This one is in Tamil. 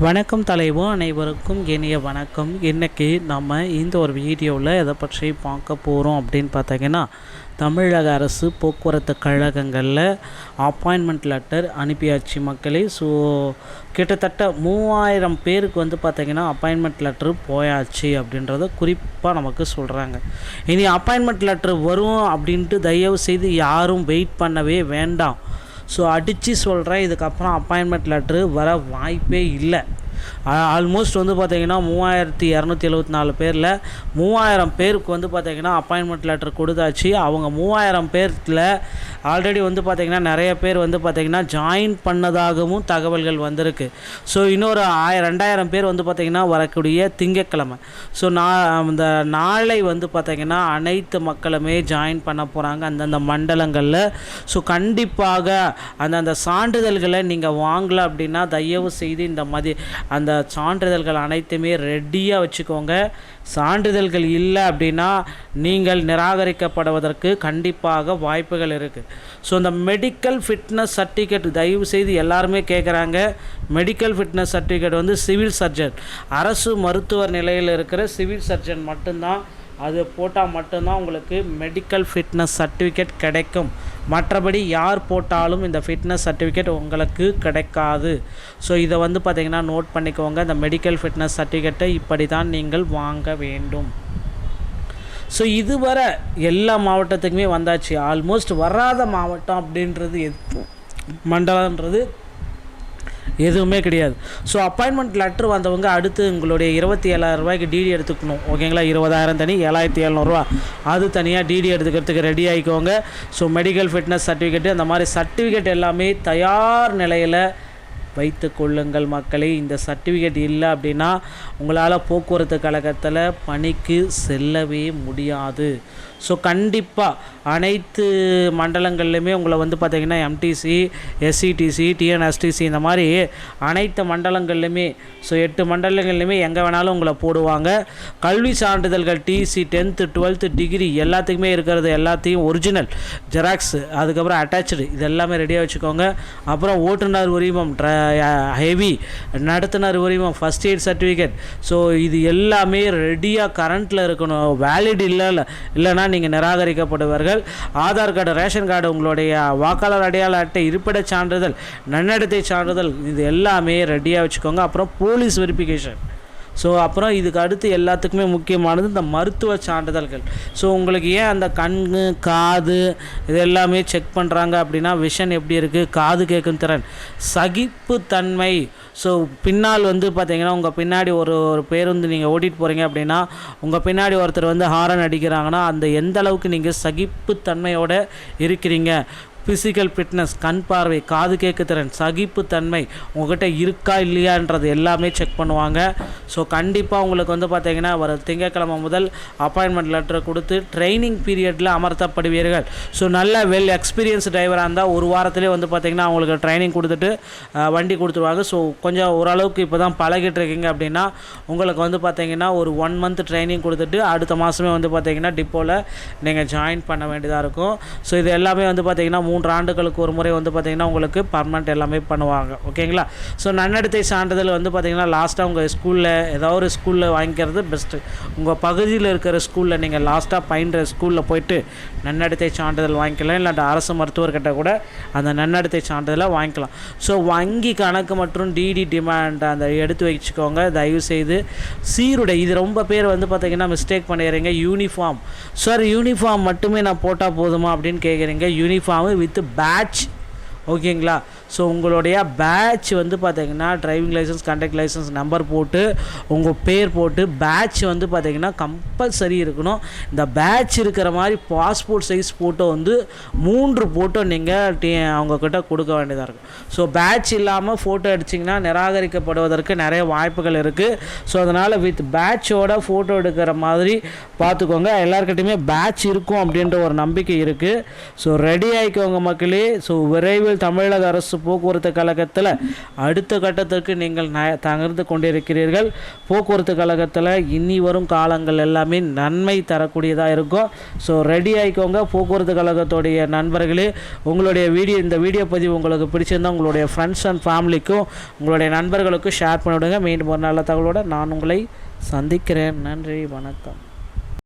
வணக்கம் தலைவோ அனைவருக்கும் இனிய வணக்கம். இன்றைக்கி நம்ம இந்த ஒரு வீடியோவில் எதை பற்றி பார்க்க போகிறோம் அப்படின்னு பார்த்தீங்கன்னா, தமிழக அரசு போக்குவரத்து கழகங்களில் அப்பாயின்மெண்ட் லெட்டர் அனுப்பியாச்சு மக்களே. ஸோ கிட்டத்தட்ட 3000 பேருக்கு பார்த்திங்கன்னா அப்பாயின்மெண்ட் லெட்ரு போயாச்சு அப்படின்றத குறிப்பாக நமக்கு சொல்கிறாங்க. இனி அப்பாயின்மெண்ட் லெட்ரு வரும் அப்படின்ட்டு தயவு செய்து யாரும் வெயிட் பண்ணவே வேண்டாம். ஸோ அடித்து சொல்கிறேன், இதுக்கப்புறம் அப்பாயின்மெண்ட் லெட்ரு வர வாய்ப்பே இல்லை. ஆல்மோஸ்ட் பார்த்திங்கன்னா 3274 பேரில் 3000 பேருக்கு பார்த்திங்கன்னா அப்பாயின்மெண்ட் லெட்டர் கொடுத்தாச்சு. அவங்க 3000 பேரில் ஆல்ரெடி பார்த்திங்கன்னா நிறைய பேர் பார்த்திங்கன்னா ஜாயின் பண்ணதாகவும் தகவல்கள் வந்திருக்கு. ஸோ இன்னொரு 2000 பேர் பார்த்திங்கன்னா வரக்கூடிய திங்கட்கிழமை. ஸோ இந்த நாளை பார்த்திங்கன்னா அனைத்து மக்களுமே ஜாயின் பண்ண போகிறாங்க அந்தந்த மண்டலங்களில். ஸோ கண்டிப்பாக அந்தந்த சான்றிதழ்களை நீங்கள் வாங்கலை அப்படின்னா தயவு செய்து அந்த சான்றிதழ்கள் அனைத்துமே ரெடியாக வச்சுக்கோங்க. சான்றிதழ்கள் இல்லை அப்படின்னா நீங்கள் நிராகரிக்கப்படுவதற்கு கண்டிப்பாக வாய்ப்புகள் இருக்குது. ஸோ இந்த மெடிக்கல் ஃபிட்னஸ் சர்டிஃபிகேட் தயவு செய்து எல்லாருமே கேட்குறாங்க. Medical fitness certificate civil surgeon, அரசு மருத்துவர் நிலையில் இருக்கிற சிவில் சர்ஜன் மட்டும்தான் அது போட்டால் மட்டும்தான் உங்களுக்கு மெடிக்கல் ஃபிட்னஸ் சர்டிஃபிகேட் கிடைக்கும். மற்றபடி யார் போட்டாலும் இந்த ஃபிட்னஸ் சர்டிஃபிகேட் உங்களுக்கு கிடைக்காது. ஸோ இதை பார்த்திங்கன்னா நோட் பண்ணிக்கோங்க. இந்த மெடிக்கல் ஃபிட்னஸ் சர்டிஃபிகேட்டை இப்படி தான் நீங்கள் வாங்க வேண்டும். ஸோ இதுவரை எல்லா மாவட்டத்துக்குமே வந்தாச்சு. ஆல்மோஸ்ட் வராத மாவட்டம் அப்படின்றது மண்டலன்றது எதுவுமே கிடையாது. ஸோ அப்பாயின்மெண்ட் லெட்ரு வந்தவங்க அடுத்து உங்களுடைய 27,000 ரூபாய்க்கு டிடி எடுத்துக்கணும். ஓகேங்களா, 20,000 தனி, 7,700 அது தனியாக டிடி எடுத்துக்கிறதுக்கு ரெடி ஆகிக்கோங்க. ஸோ மெடிக்கல் ஃபிட்னஸ் சர்டிஃபிகேட்டு அந்த மாதிரி சர்டிஃபிகேட் எல்லாமே தயார் நிலையில் வைத்து கொள்ளுங்கள் மக்களே. இந்த சர்டிஃபிகேட் இல்லை அப்படின்னா உங்களால் போக்குவரத்து கழகத்தில் பணிக்கு செல்லவே முடியாது. ஸோ கண்டிப்பாக அனைத்து மண்டலங்கள்லையுமே உங்களை பார்த்திங்கன்னா எம்டிசி, எஸ்சிடிசி, டிஎன்எஸ்டிசி இந்த மாதிரி அனைத்து மண்டலங்கள்லையுமே, ஸோ 8 மண்டலங்கள்லையுமே எங்கே வேணாலும் உங்களை போடுவாங்க. கல்வி சான்றிதழ்கள் டிசி, 10th 12th டிகிரி எல்லாத்துக்குமே இருக்கிறது எல்லாத்தையும் ஒரிஜினல் ஜெராக்ஸ், அதுக்கப்புறம் அட்டாச்சு, இது எல்லாமே ரெடியாக வச்சுக்கோங்க. அப்புறம் ஓட்டுநர் உரிமம், ஹெவி நடத்துனர் உரிமம், ஃபஸ்ட் எய்ட் சர்டிஃபிகேட், ஸோ இது எல்லாமே ரெடியாக கரண்ட்டில் இருக்கணும். வேலிட் இல்லைன்னா நீங்கள் நிராகரிக்கப்படுவார்கள். ஆதார் கார்டு, ரேஷன் கார்டு, உங்களுடைய வாக்காளர் அடையாள அட்டை, இருப்பிடச் சான்றிதழ், நன்னடத்தை சான்றிதழ், இது எல்லாமே ரெடியாக வச்சுக்கோங்க. அப்புறம் போலீஸ் வெரிஃபிகேஷன். ஸோ அப்புறம் இதுக்கு அடுத்து எல்லாத்துக்குமே முக்கியமானது இந்த மருத்துவ சான்றிதழ்கள். ஸோ உங்களுக்கு ஏன் அந்த கண், காது இது எல்லாமே செக் பண்ணுறாங்க அப்படின்னா விஷன் எப்படி இருக்குது, காது கேட்கும் திறன், சகிப்புத்தன்மை. ஸோ பின்னால் பார்த்திங்கன்னா உங்கள் பின்னாடி ஒரு பேருந்து நீங்கள் ஓட்டிகிட்டு போகிறீங்க அப்படின்னா உங்கள் பின்னாடி ஒருத்தர் ஹாரன் அடிக்கிறாங்கன்னா அந்த எந்த அளவுக்கு நீங்கள் சகிப்புத்தன்மையோடு இருக்கிறீங்க. ஃபிசிக்கல் ஃபிட்னஸ், கண் பார்வை, காது கேட்கு திறன், சகிப்புத்தன்மை உங்கள்கிட்ட இருக்கா இல்லையான்றது எல்லாமே செக் பண்ணுவாங்க. ஸோ கண்டிப்பாக உங்களுக்கு பார்த்திங்கன்னா வர திங்கட்கிழமை முதல் அப்பாயின்மெண்ட் லெட்டரை கொடுத்து ட்ரைனிங் பீரியடில் அமர்த்தப்படுவீர்கள். ஸோ நல்ல வெல் எக்ஸ்பீரியன்ஸ் டிரைவராக இருந்தால் ஒரு வாரத்திலே பார்த்திங்கன்னா அவங்களுக்கு ட்ரைனிங் கொடுத்துட்டு வண்டி கொடுத்துருவாங்க. ஸோ கொஞ்சம் ஓரளவுக்கு இப்போ தான் பழகிட்டு இருக்கீங்க அப்படின்னா உங்களுக்கு பார்த்திங்கன்னா ஒரு 1 month ட்ரைனிங் கொடுத்துட்டு அடுத்த மாதமே பார்த்திங்கன்னா டிப்போவில் நீங்கள் ஜாயின் பண்ண வேண்டியதாக இருக்கும். ஸோ இது எல்லாமே பார்த்திங்கன்னா 3 ஆண்டுகளுக்கு ஒரு முறை பார்த்திங்கன்னா உங்களுக்கு பர்மனெண்ட் எல்லாமே பண்ணுவாங்க. ஓகேங்களா. ஸோ நன்னடத்தை சான்றிதழ் பார்த்திங்கன்னா லாஸ்ட்டாக உங்கள் ஸ்கூலில் ஏதாவது ஒரு ஸ்கூலில் வாங்கிக்கிறது பெஸ்ட்டு. உங்கள் பகுதியில் இருக்கிற ஸ்கூலில் நீங்கள் லாஸ்ட்டாக பயின்ற ஸ்கூலில் போய்ட்டு நன்னடத்தை சான்றிதழ் வாங்கிக்கலாம். இல்லாட்ட அரசு மருத்துவர்கிட்ட கூட அந்த நன்னடத்தை சான்றிதழை வாங்கிக்கலாம். ஸோ வங்கி கணக்கு மற்றும் டிடி டிமாண்ட் அந்த எடுத்து வச்சுக்கோங்க தயவு செய்து. சீருடை, இது ரொம்ப பேர் பார்த்திங்கன்னா மிஸ்டேக் பண்ணிடுறீங்க. யூனிஃபார்ம், சார் யூனிஃபார்ம் மட்டுமே நான் போட்டால் போதுமா அப்படின்னு கேட்குறீங்க. Uniform with badge. ஓகேங்களா. ஸோ உங்களுடைய பேட்ச் பார்த்திங்கன்னா driving licence, conduct licence number போட்டு உங்கள் பேர் போட்டு பேட்ச் பார்த்திங்கன்னா கம்பல்சரி இருக்கணும். இந்த பேட்ச் இருக்கிற மாதிரி பாஸ்போர்ட் சைஸ் ஃபோட்டோ 3 ஃபோட்டோ நீங்கள் அவங்கக்கிட்ட கொடுக்க வேண்டியதாக இருக்கும். ஸோ பேட்ச் இல்லாமல் ஃபோட்டோ அடிச்சிங்கன்னா நிராகரிக்கப்படுவதற்கு நிறைய வாய்ப்புகள் இருக்குது. ஸோ அதனால் வித் பேட்சோட ஃபோட்டோ எடுக்கிற மாதிரி பார்த்துக்கோங்க. எல்லாருக்கிட்டையுமே பேட்ச் இருக்கும் அப்படின்ற ஒரு நம்பிக்கை இருக்குது. ஸோ ரெடி ஆகிக்கோங்க மக்களே. ஸோ விரைவில் தமிழக அரசு போக்குவரத்து கழகத்தில் அடுத்த கட்டத்திற்கு நீங்கள் தகர்ந்து கொண்டிருக்கிறீர்கள். போக்குவரத்து கழகத்தில் இனி வரும் காலங்கள் எல்லாமே நன்மை தரக்கூடியதாக இருக்கும். ஸோ ரெடி ஆகிக்கோங்க போக்குவரத்து கழகத்துடைய நண்பர்களே. இந்த வீடியோ பதிவு உங்களுக்கு பிடிச்சிருந்தால் உங்களுடைய ஃப்ரெண்ட்ஸ் அண்ட் ஃபேமிலிக்கும் உங்களுடைய நண்பர்களுக்கும் ஷேர் பண்ணிவிடுங்க. மீண்டும் ஒரு நல்ல தகவலோடு நான் உங்களை சந்திக்கிறேன். நன்றி, வணக்கம்.